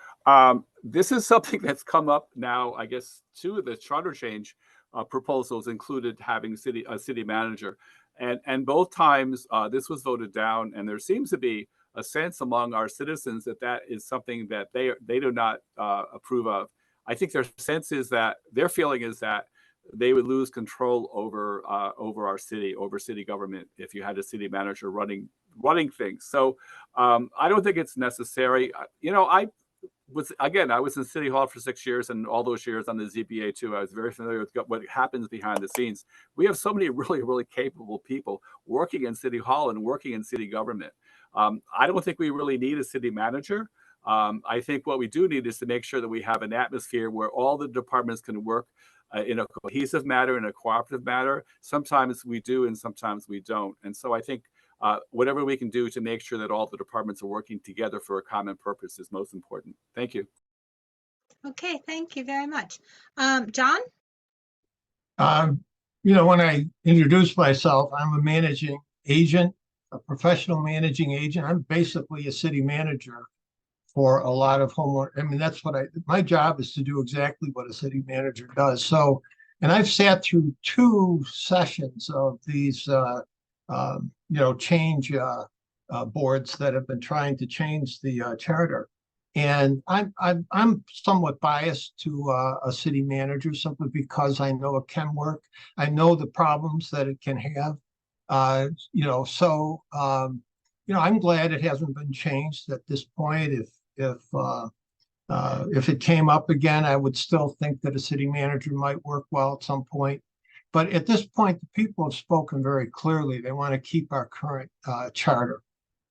This is something that's come up now. I guess 2 of the charter change proposals included having a city manager, and both times this was voted down. And there seems to be a sense among our citizens that that is something that they do not approve of. I think their sense is that their feeling is that they would lose control over our city, over city government, if you had a city manager running things. So I don't think it's necessary. I was in City Hall for 6 years, and all those years on the ZBA too. I was very familiar with what happens behind the scenes. We have so many really, really capable people working in City Hall and working in city government. I don't think we really need a city manager. I think what we do need is to make sure that we have an atmosphere where all the departments can work in a cohesive manner, in a cooperative manner. Sometimes we do, and sometimes we don't. And so I think whatever we can do to make sure that all the departments are working together for a common purpose is most important. Thank you. Okay, thank you very much. John? When I introduce myself, I'm a managing agent, a professional managing agent. I'm basically a city manager for a lot of homeowner. I mean, that's what my job is to do exactly what a city manager does. So, and I've sat through 2 sessions of these, change boards that have been trying to change the charter. And I'm somewhat biased to a city manager simply because I know it can work. I know the problems that it can have. I'm glad it hasn't been changed at this point. If it came up again, I would still think that a city manager might work well at some point. But at this point, the people have spoken very clearly. They want to keep our current charter.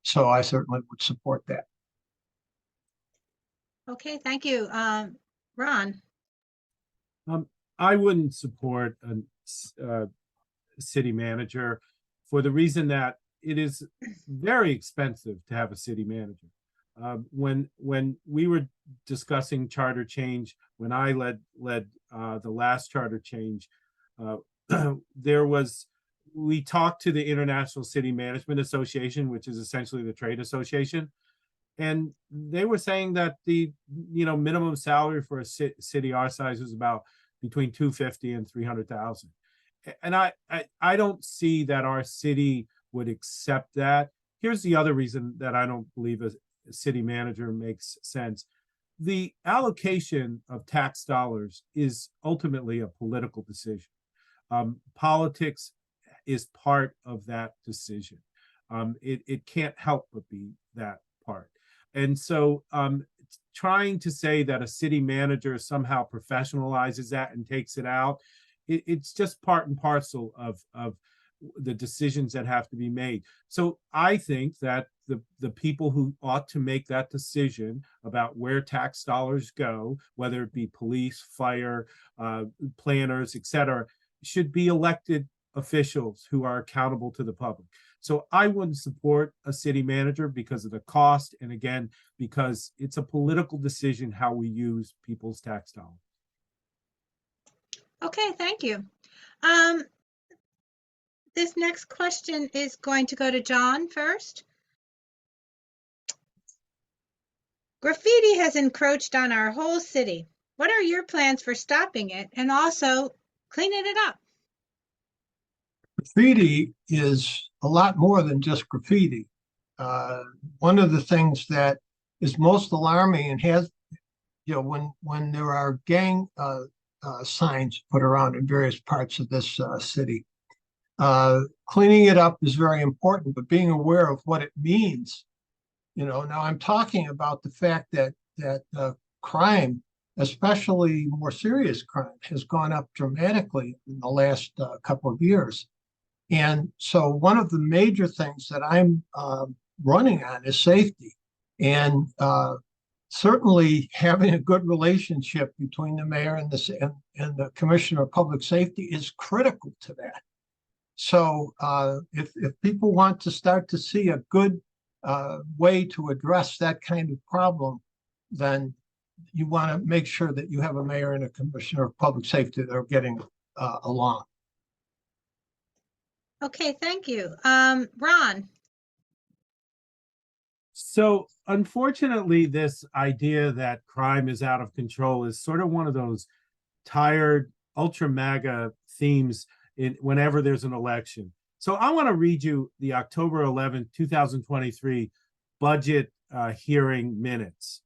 So I certainly would support that. Okay, thank you. Ron? I wouldn't support a city manager for the reason that it is very expensive to have a city manager. When we were discussing charter change, when I led the last charter change, we talked to the International City Management Association, which is essentially the trade association, and they were saying that the minimum salary for a city our size was about between $250,000 and $300,000, and I don't see that our city would accept that. Here's the other reason that I don't believe a city manager makes sense. The allocation of tax dollars is ultimately a political decision. Politics is part of that decision. It can't help but be that part. And so trying to say that a city manager somehow professionalizes that and takes it out, it's just part and parcel of the decisions that have to be made. So I think that the people who ought to make that decision about where tax dollars go, whether it be police, fire, planners, etc., should be elected officials who are accountable to the public. So I wouldn't support a city manager because of the cost, and again, because it's a political decision how we use people's tax dollars. Okay, thank you. This next question is going to go to John first. Graffiti has encroached on our whole city. What are your plans for stopping it and also cleaning it up? Graffiti is a lot more than just graffiti. One of the things that is most alarming and has, when there are gang signs put around in various parts of this city, cleaning it up is very important, but being aware of what it means. Now I'm talking about the fact that crime especially more serious crime, has gone up dramatically in the last couple of years. And so one of the major things that I'm running on is safety. And certainly having a good relationship between the mayor and the commissioner of public safety is critical to that. So if people want to start to see a good way to address that kind of problem, then you want to make sure that you have a mayor and a commissioner of public safety that are getting along. Okay, thank you. Ron. So unfortunately, this idea that crime is out of control is sort of one of those tired ultra MAGA themes whenever there's an election. So I want to read you the October 11th, 2023 budget hearing minutes.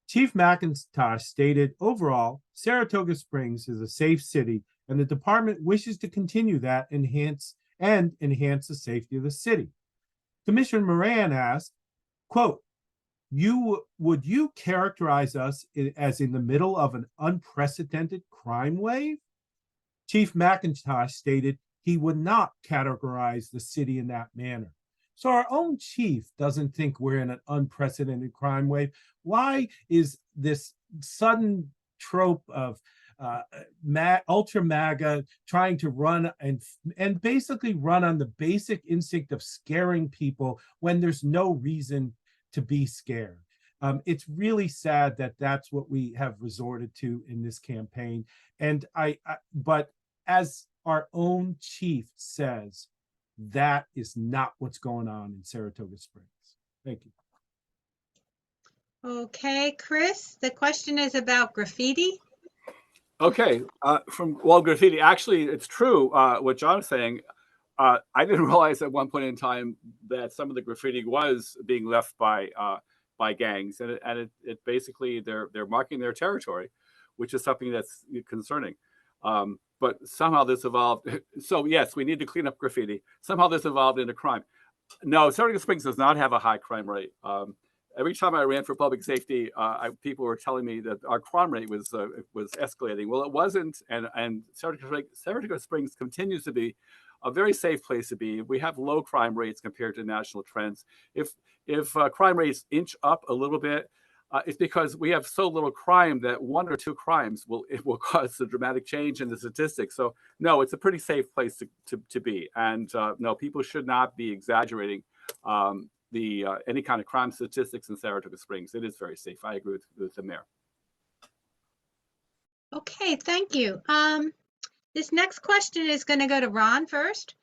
Chief McIntosh stated, overall, Saratoga Springs is a safe city, and the department wishes to continue that enhance the safety of the city. Commissioner Moran asked, quote, would you characterize us as in the middle of an unprecedented crime wave? Chief McIntosh stated he would not categorize the city in that manner. So our own chief doesn't think we're in an unprecedented crime wave. Why is this sudden trope of ultra MAGA trying to run and basically run on the basic instinct of scaring people when there's no reason to be scared? It's really sad that that's what we have resorted to in this campaign. And but as our own chief says, that is not what's going on in Saratoga Springs. Thank you. Okay, Chris, the question is about graffiti. Okay, graffiti. Actually, it's true what John is saying. I didn't realize at one point in time that some of the graffiti was being left by gangs, and it basically they're marking their territory, which is something that's concerning. But somehow this evolved. So yes, we need to clean up graffiti. Somehow this evolved into crime. No, Saratoga Springs does not have a high crime rate. Every time I ran for public safety, people were telling me that our crime rate was escalating. Well, it wasn't, and Saratoga Springs continues to be a very safe place to be. We have low crime rates compared to national trends. If crime rates inch up a little bit, it's because we have so little crime that one or two crimes will cause a dramatic change in the statistics. So no, it's a pretty safe place to be. And no, people should not be exaggerating any kind of crime statistics in Saratoga Springs. It is very safe. I agree with the mayor. Okay, thank you. This next question is going to go to Ron first.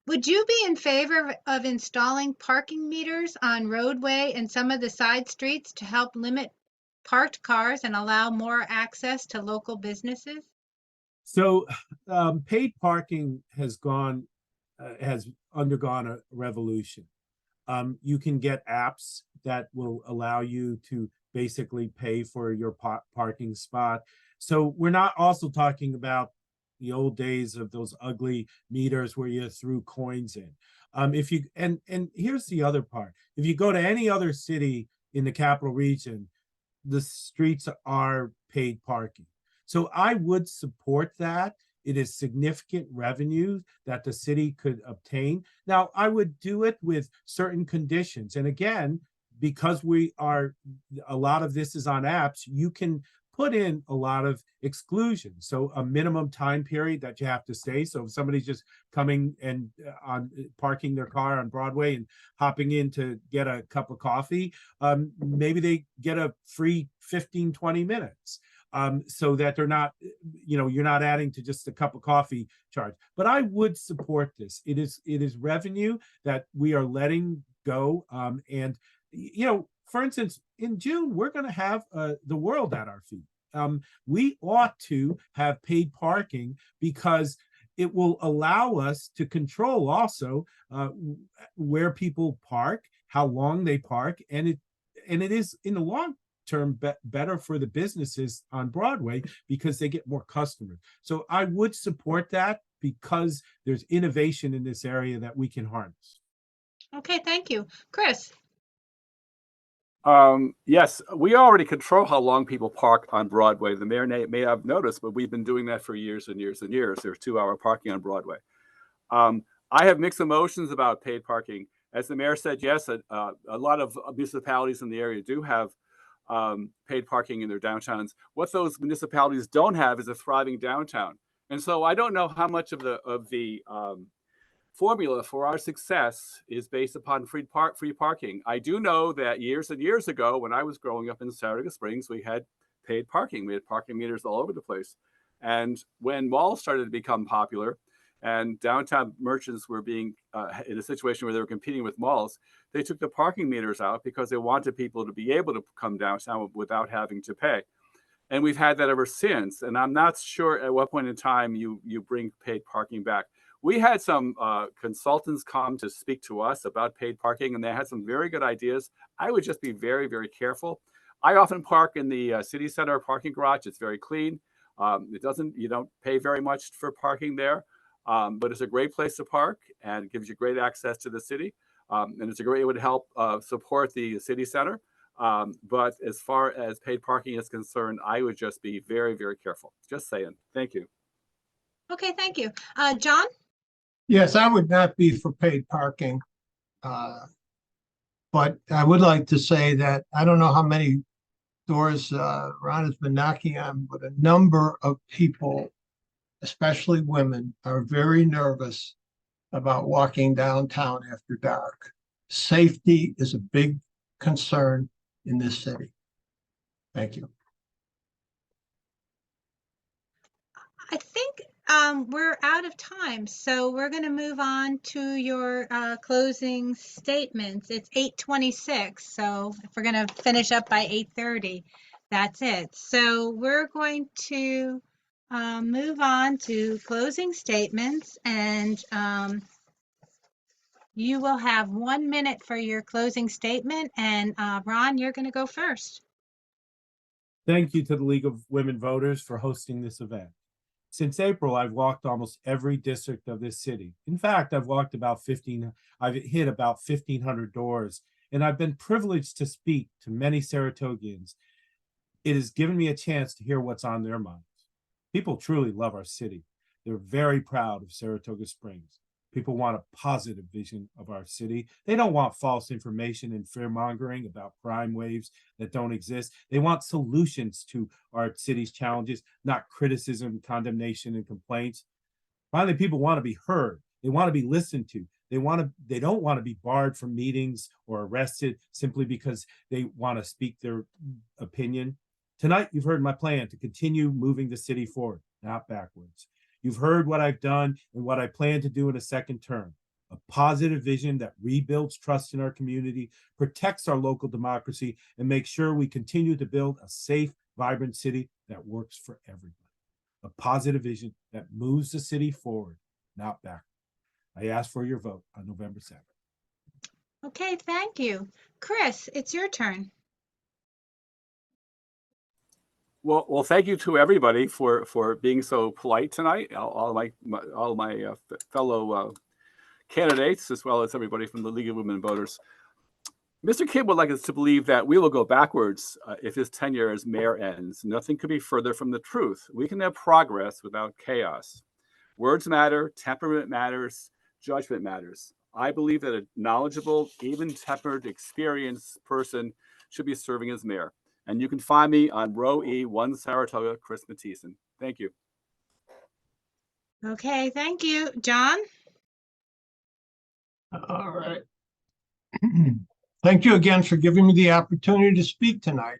Would you be in favor of installing parking meters on roadway and some of the side streets to help limit parked cars and allow more access to local businesses? So paid parking has undergone a revolution. You can get apps that will allow you to basically pay for your parking spot. So we're not also talking about the old days of those ugly meters where you threw coins in. If you and here's the other part. If you go to any other city in the capital region, the streets are paid parking. So I would support that. It is significant revenue that the city could obtain. Now, I would do it with certain conditions. And again, because a lot of this is on apps, you can put in a lot of exclusions. So a minimum time period that you have to stay. So if somebody's just coming and parking their car on Broadway and hopping in to get a cup of coffee, maybe they get a free 15, 20 minutes. So that they're not, you're not adding to just a cup of coffee charge. But I would support this. It is revenue that we are letting go. And, for instance, in June, we're going to have the world at our feet. We ought to have paid parking because it will allow us to control also where people park, how long they park, and it is in the long term better for the businesses on Broadway because they get more customers. So I would support that because there's innovation in this area that we can harness. Okay, thank you. Chris. Yes, we already control how long people park on Broadway. The mayor may have noticed, but we've been doing that for years and years and years. There's 2-hour parking on Broadway. I have mixed emotions about paid parking. As the mayor said, yes, a lot of municipalities in the area do have paid parking in their downtowns. What those municipalities don't have is a thriving downtown. And so I don't know how much of the formula for our success is based upon free parking. I do know that years and years ago, when I was growing up in Saratoga Springs, we had paid parking. We had parking meters all over the place. And when malls started to become popular and downtown merchants were being in a situation where they were competing with malls, they took the parking meters out because they wanted people to be able to come downtown without having to pay. And we've had that ever since. And I'm not sure at what point in time you bring paid parking back. We had some consultants come to speak to us about paid parking, and they had some very good ideas. I would just be very, very careful. I often park in the city center parking garage. It's very clean. You don't pay very much for parking there, but it's a great place to park and it gives you great access to the city. And it would help support the city center. But as far as paid parking is concerned, I would just be very, very careful. Just saying. Thank you. Okay, thank you. John? Yes, I would not be for paid parking. But I would like to say that I don't know how many doors Ron has been knocking on, but a number of people, especially women, are very nervous about walking downtown after dark. Safety is a big concern in this city. Thank you. I think we're out of time, so we're going to move on to your closing statements. It's 8:26, so if we're going to finish up by 8:30, that's it. So we're going to move on to closing statements, and you will have 1 minute for your closing statement. And Ron, you're going to go first. Thank you to the League of Women Voters for hosting this event. Since April, I've walked almost every district of this city. In fact, I've hit about 1,500 doors, and I've been privileged to speak to many Saratogians. It has given me a chance to hear what's on their minds. People truly love our city. They're very proud of Saratoga Springs. People want a positive vision of our city. They don't want false information and fear-mongering about crime waves that don't exist. They want solutions to our city's challenges, not criticism, condemnation, and complaints. Finally, people want to be heard. They want to be listened to. They don't want to be barred from meetings or arrested simply because they want to speak their opinion. Tonight, you've heard my plan to continue moving the city forward, not backwards. You've heard what I've done and what I plan to do in a second term. A positive vision that rebuilds trust in our community, protects our local democracy, and makes sure we continue to build a safe, vibrant city that works for everybody. A positive vision that moves the city forward, not backward. I ask for your vote on November 7th. Okay, thank you. Chris, it's your turn. Well, thank you to everybody for being so polite tonight. All my fellow candidates, as well as everybody from the League of Women Voters. Mr. Kim would like us to believe that we will go backwards if his tenure as mayor ends. Nothing could be further from the truth. We can have progress without chaos. Words matter, temperament matters, judgment matters. I believe that a knowledgeable, even-tempered, experienced person should be serving as mayor. And you can find me on row E, 1 Saratoga, Chris Mathiesen. Thank you. Okay, thank you. John? All right. Thank you again for giving me the opportunity to speak tonight.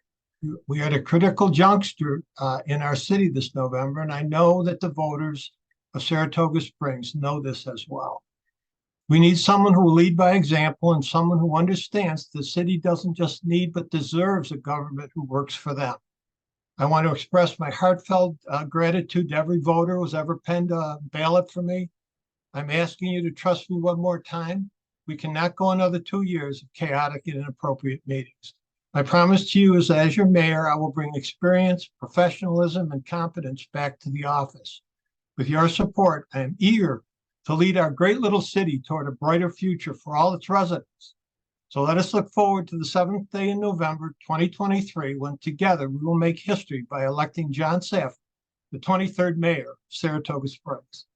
We had a critical juncture in our city this November, and I know that the voters of Saratoga Springs know this as well. We need someone who will lead by example and someone who understands the city doesn't just need but deserves a government who works for them. I want to express my heartfelt gratitude to every voter who's ever penned a ballot for me. I'm asking you to trust me one more time. We cannot go another 2 years of chaotic and inappropriate meetings. My promise to you is that as your mayor, I will bring experience, professionalism, and competence back to the office. With your support, I am eager to lead our great little city toward a brighter future for all its residents. So let us look forward to the 7th day in November 2023, when together we will make history by electing John Safford, the 23rd mayor of Saratoga Springs.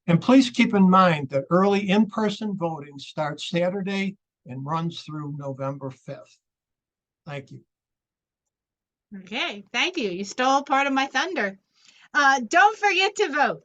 And please keep in mind that early in-person voting starts Saturday and runs through November 5th. Thank you. Okay, thank you. You stole part of my thunder. Don't forget to vote.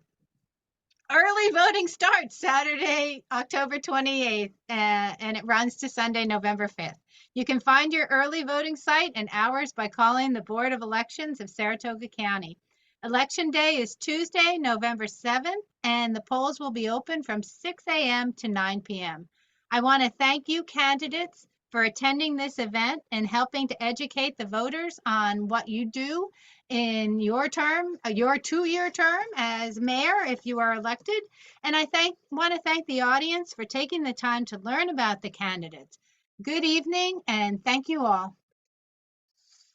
Early voting starts Saturday, October 28th, and it runs to Sunday, November 5th. You can find your early voting site and hours by calling the Board of Elections of Saratoga County. Election day is Tuesday, November 7th, and the polls will be open from 6 a.m. to 9 p.m. I want to thank you, candidates, for attending this event and helping to educate the voters on what you do in your term, your 2-year term as mayor if you are elected. And I want to thank the audience for taking the time to learn about the candidates. Good evening, and thank you all.